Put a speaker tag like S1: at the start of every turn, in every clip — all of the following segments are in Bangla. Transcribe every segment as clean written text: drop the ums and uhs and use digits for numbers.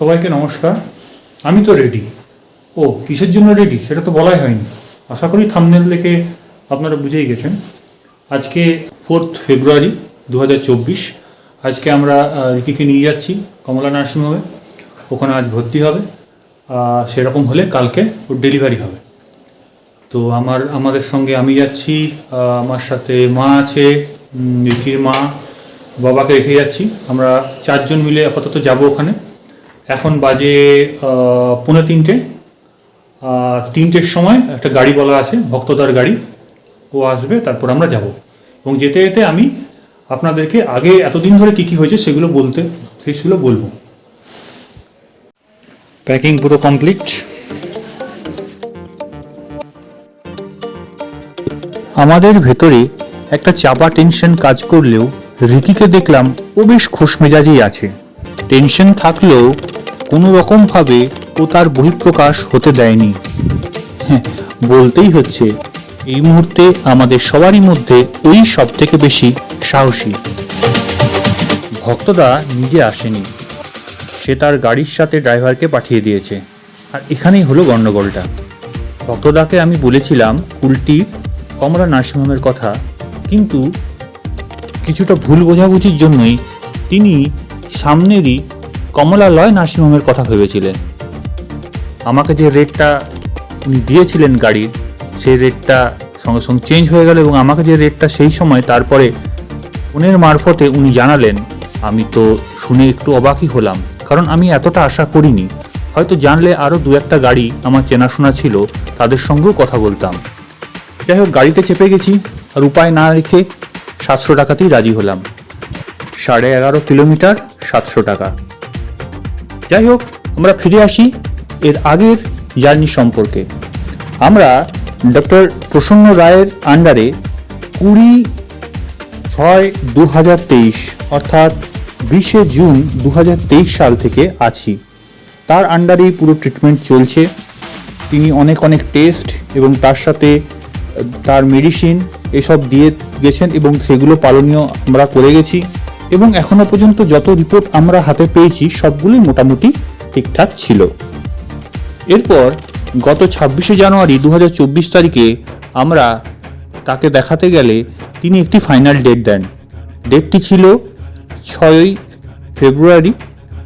S1: সবাইকে নমস্কার। আমি তো রেডি। কিসের জন্য রেডি সেটা তো বলাই হয়নি। আশা করি থাম্বনেল দেখে আপনারা বুঝেই গেছেন। আজকে 4 ফেব্রুয়ারি 2024। আজকে আমরা রিকিকে নিয়ে যাচ্ছি কমলা নার্সিংহোমে। ওখানে আজ ভর্তি হবে। সেরকম হলে কালকে ওর ডেলিভারি হবে। তো আমাদের সঙ্গে আমি যাচ্ছি, আমার সাথে মা আছে, রিকির মা, বাবাকে রেখে যাচ্ছি। আমরা 4 জন মিলে আপাতত যাব ওখানে। এখন বাজে 2:45। 3টের সময় একটা গাড়ি বলা আছে, ভক্তদার গাড়ি, ও আসবে, তারপর আমরা যাব। এবং যেতে যেতে আমি আপনাদেরকে আগে এতদিন ধরে কী কী হয়েছে সেগুলো বলবো। প্যাকিং পুরো কমপ্লিট। আমাদের ভেতরে একটা চাপা টেনশন কাজ করলেও রিকিকে দেখলাম ও বেশ খোশমেজাজেই আছে। টেনশন থাকলেও কোনো রকমভাবে ও তার বহিঃপ্রকাশ হতে দেয়নি। বলতেই হচ্ছে এই মুহূর্তে আমাদের সবারই মধ্যে ওই সব থেকে বেশি সাহসী। ভক্তদা নিজে আসেনি, সে তার গাড়ির সাথে ড্রাইভারকে পাঠিয়ে দিয়েছে। আর এখানেই হলো গণ্ডগোলটা। ভক্তদাকে আমি বলেছিলাম কুলটি কমলা নার্সিংহোমের কথা, কিন্তু কিছুটা ভুল বোঝাবুঝির জন্যই তিনি সামনেরই কমলালয় নার্সিংহোমের কথা ভেবেছিলেন। আমাকে যে রেটটা উনি দিয়েছিলেন গাড়ির, সেই রেটটা সঙ্গে সঙ্গে চেঞ্জ হয়ে গেল, এবং আমাকে যে রেটটা সেই সময় তারপরে ফোনের মারফতে উনি জানালেন, আমি তো শুনে একটু অবাকই হলাম, কারণ আমি এতটা আশা করিনি। হয়তো জানলে আরও 2-1টা গাড়ি আমার চেনাশোনা ছিল, তাদের সঙ্গেও কথা বলতাম। যাই হোক, গাড়িতে চেপে গেছি, আর উপায় না রেখে 700 টাকাতেই রাজি হলাম। 11.5 কিলোমিটার, 700 টাকা। যাই হোক, আমরা ফিরে আসি এর আগের জার্নি সম্পর্কে। আমরা ডক্টর প্রসন্ন রায়ের আন্ডারে 20/6/2023 অর্থাৎ 20 জুন 2023 সাল থেকে আছি। তার আন্ডারেই পুরো ট্রিটমেন্ট চলছে। তিনি অনেক টেস্ট এবং তার সাথে তার মেডিসিন এসব দিয়ে গেছেন, এবং সেগুলো পালনীয় আমরা করে গেছি। এবং এখনো পর্যন্ত যত রিপোর্ট আমরা হাতে পেয়েছি সবগুলোই মোটামুটি ঠিকঠাক ছিল। এরপর গত 26 জানুয়ারি 2024 তারিখে আমরা তাকে দেখাতে গেলে তিনি একটি ফাইনাল ডেট দেন। ডেটটি ছিল 6 ফেব্রুয়ারি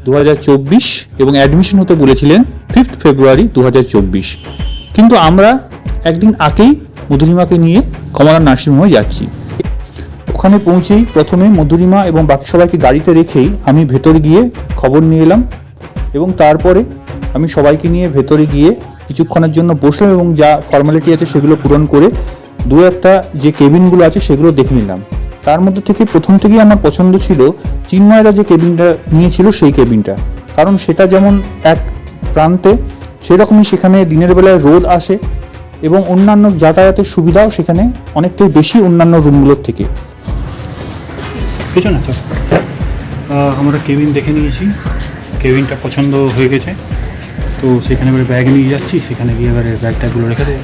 S1: 2024 এবং অ্যাডমিশন হতে বলেছিলেন 5 ফেব্রুয়ারি 2024। কিন্তু আমরা একদিন আগেই মধুরিমাকে নিয়ে কমলা নার্সিংহোমে যাচ্ছি। ওখানে পৌঁছেই প্রথমে মধুরিমা এবং বাকি সবাইকে গাড়িতে রেখেই আমি ভেতরে গিয়ে খবর নিয়ে এলাম, এবং তারপরে আমি সবাইকে নিয়ে ভেতরে গিয়ে কিছুক্ষণের জন্য বসলাম এবং যা ফর্মালিটি আছে সেগুলো পূরণ করে 2-1টা যে কেবিনগুলো আছে সেগুলো দেখে নিলাম। তার মধ্যে থেকে প্রথম থেকেই আমার পছন্দ ছিল চিন্ময়রা যে কেবিনটা নিয়েছিল সেই কেবিনটা, কারণ সেটা যেমন এক প্রান্তে, সেরকমই সেখানে দিনের বেলায় রোদ আসে এবং অন্যান্য যাতায়াতের সুবিধাও সেখানে অনেকটাই বেশি অন্যান্য রুমগুলোর থেকে। কিছু না, আমরা কেবিন দেখে নিয়েছি, কেবিনটা পছন্দ হয়ে গেছে। তো সেখানে এবারে ব্যাগ নিয়ে যাচ্ছি, সেখানে গিয়ে এবারে ব্যাগটাগুলো রেখে দেবো।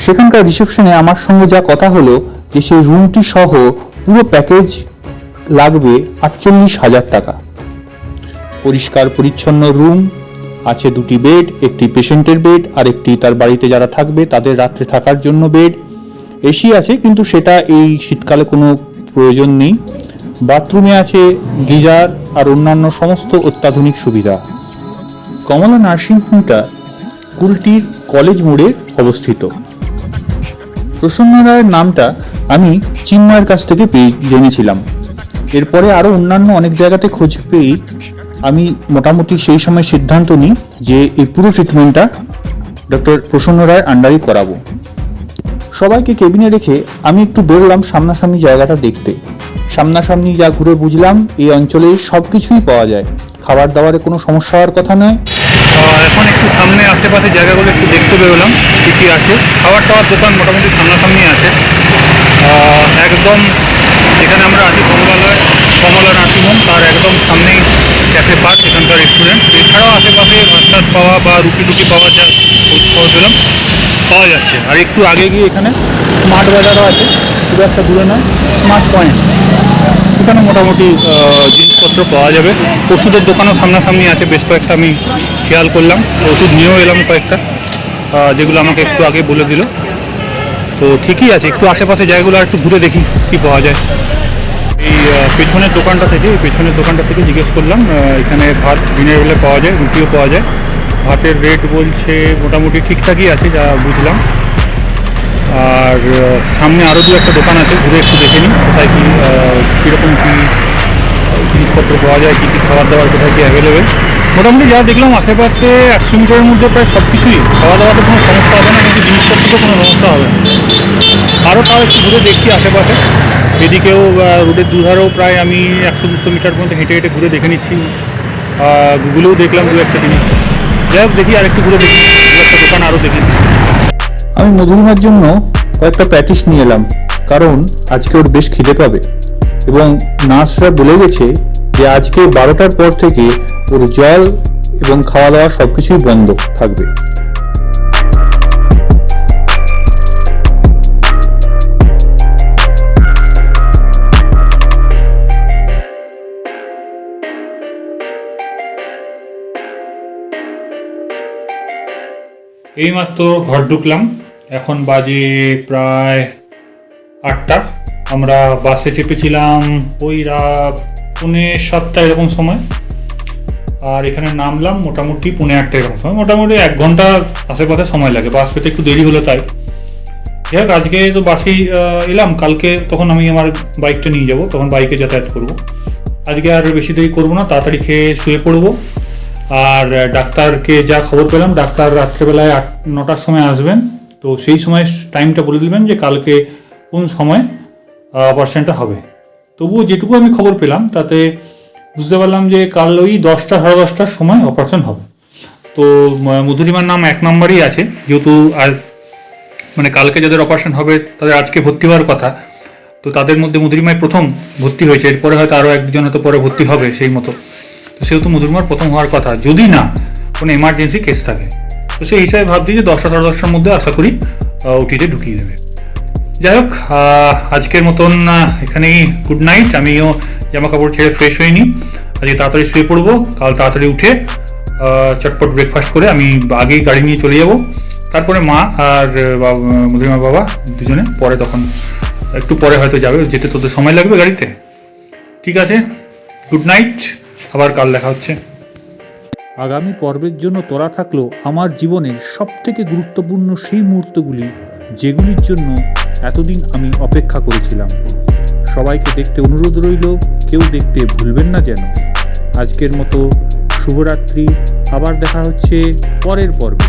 S1: সেখানকার রিসেপশনে আমার সঙ্গে যা কথা হলো যে সেই রুমটি সহ পুরো প্যাকেজ লাগবে 48,000 টাকা। পরিষ্কার পরিচ্ছন্ন রুম আছে, 2টি বেড, একটি পেশেন্টের বেড আর একটি তার বাড়িতে যারা থাকবে তাদের রাত্রে থাকার জন্য বেড। এসি আছে, কিন্তু সেটা এই শীতকালে কোনো প্রয়োজন নেই। বাথরুমে আছে গিজার আর অন্যান্য সমস্ত অত্যাধুনিক সুবিধা। কমলা নার্সিংহোমটা কুলটির কলেজ মোড়ে অবস্থিত। প্রসন্ন রায়ের নামটা আমি চিন্ময়ের কাছ থেকে জেনেছিলাম। এরপরে আরও অন্যান্য অনেক জায়গাতে খোঁজ পেয়ে আমি মোটামুটি সেই সময় সিদ্ধান্ত নিই যে এই পুরো ট্রিটমেন্টটা ডক্টর প্রসন্ন রায়ের আন্ডারেই করাবো। সবাইকে কেবিনে রেখে আমি একটু বেরোলাম সামনাসামনি জায়গাটা দেখতে। সামনাসামনি যা ঘুরে বুঝলাম এই অঞ্চলে সব কিছুই পাওয়া যায়, খাবার দাবারে কোনো সমস্যা হওয়ার কথা নয়। এখন একটু সামনে আশেপাশে জায়গাগুলো একটু দেখতে বেরোলাম কী কী আছে। খাবার দাবার দোকান মোটামুটি সামনাসামনি আছে। একদম যেখানে আমরা আছি কমলা নার্সিংহোম, তার একদম সামনেই ক্যাফে পার্ক, এখানকার রেস্টুরেন্ট। এছাড়াও আশেপাশে ভাত পাওয়া বা রুটি পাওয়া যা খোঁজ পেলাম পাওয়া যাচ্ছে। আর একটু আগে গিয়ে এখানে স্মার্ট বাজারও আছে, খুব একটা দূরে নয়, স্মার্ট পয়েন্ট।
S2: এখানে মোটামুটি জিনিসপত্র পাওয়া যাবে। ওষুধের দোকানও সামনাসামনি আছে বেশ কয়েকটা, আমি খেয়াল করলাম। ওষুধ নিয়েও এলাম কয়েকটা, যেগুলো আমাকে একটু আগে বলে দিল। তো ঠিকই আছে, একটু আশেপাশে জায়গাগুলো একটু ঘুরে দেখি কী পাওয়া যায়। এই পেছনের দোকানটা থেকে জিজ্ঞেস করলাম, এখানে ভাত দিনের বেলা পাওয়া যায়, রুটিও পাওয়া যায়। ভাতের রেট বলছে মোটামুটি ঠিকঠাকই আছে যা বুঝলাম। আর সামনে আরও দু একটা দোকান আছে, ঘুরে একটু দেখে নিই কোথায় কী কীরকম কী জিনিসপত্র পাওয়া যায়, কী কী খাবার দাবার কোথায় কী অ্যাভেলেবেল। মোটামুটি যা দেখলাম আশেপাশে 100 মিটারের মধ্যে প্রায় সব কিছুই, খাওয়া দাওয়াতে কোনো সমস্যা হবে না, কিন্তু জিনিসপত্র কোনো সমস্যা হবে না। আরও তাও একটু ঘুরে দেখি আশেপাশে। এদিকেও রোডের দুধারেও প্রায় আমি 100-200 মিটার পর্যন্ত হেঁটে হেঁটে ঘুরে দেখে নিচ্ছি। গুগলেও দেখলাম দু একটা জিনিস। যাই হোক, দেখি আর একটু ঘুরে দেখি, দু একটা দোকান আরও দেখি।
S1: আমি মধুরিমার জন্য কয়েকটা প্যাটিস নিয়ে এলাম, কারণ আজকে ওর বেশ খিদে পাবে এবং নার্সরা বলে গেছে যে আজকে 12টার পর থেকে ওর জল এবং খাওয়া দাওয়া সব কিছুই বন্ধ থাকবে।
S2: এইমাত্র ঘর ঢুকলাম, এখন বাজে প্রায় 8টা। আমরা বাসে চেপেছিলাম ওই 6:45 এরকম সময়, আর এখানে নামলাম মোটামুটি 7:45 এরকম সময়। মোটামুটি 1 ঘন্টা আশেপাশে সময় লাগে, বাস পেতে একটু দেরি হলো তাই। যাই হোক, আজকে তো বাসেই এলাম, কালকে তখন আমি আমার বাইকটা নিয়ে যাব, তখন বাইকে যাতায়াত করব। আজকে আর বেশি দেরি করবো না, তাড়াতাড়ি খেয়ে শুয়ে পড়বো। আর ডাক্তারকে যা খবর পেলাম, ডাক্তার রাত্রেবেলায় 9টার সময় আসবেন। তো সেই সময় টাইমটা বলে দেবেন যে কালকে কোন সময় অপারেশনটা হবে। তবুও যেটুকু আমি খবর পেলাম তাতে বুঝতে পারলাম যে কাল ওই 10টা সাড়ে 10টার সময় অপারেশন হবে। তো মধুরিমার নাম 1 নম্বরই আছে, যেহেতু আর মানে কালকে যাদের অপারেশন হবে তাদের আজকে ভর্তি হওয়ার কথা। তো তাদের মধ্যে মধুরিমায় প্রথম ভর্তি হয়েছে, এরপরে হয়তো আরও একজন হয়তো পরে ভর্তি হবে সেই মতো। তো সেহেতু মধুরিমার প্রথম হওয়ার কথা, যদি না কোনো এমার্জেন্সি কেস থাকে। তো সেই হিসাবে ভাবছি যে 10টা সাড়ে 10টার মধ্যে আশা করি ওটিতে ঢুকিয়ে দেবে। যাই হোক, আজকের মতন এখানেই গুড নাইট। আমিও জামা কাপড় ছেড়ে ফ্রেশ হয়ে নিই, আজকে তাড়াতাড়ি শুয়ে পড়বো। কাল তাড়াতাড়ি উঠে চটপট ব্রেকফাস্ট করে আমি আগেই গাড়ি নিয়ে চলে যাব। তারপরে মা আর মধুরিমার বাবা দুজনে পরে, তখন একটু পরে হয়তো যাবে, যেতে তোদের সময় লাগবে গাড়িতে। ঠিক আছে, গুড নাইট, আবার কাল দেখা হচ্ছে।
S1: আগামী পর্বের জন্য তোরা থাকলো আমার জীবনের সবথেকে গুরুত্বপূর্ণ সেই মুহূর্তগুলি, যেগুলির জন্য এতদিন আমি অপেক্ষা করেছিলাম। সবাইকে দেখতে অনুরোধ রইল, কেউ দেখতে ভুলবেন না যেন। আজকের মতো শুভরাত্রি, আবার দেখা হচ্ছে পরের পর্বে।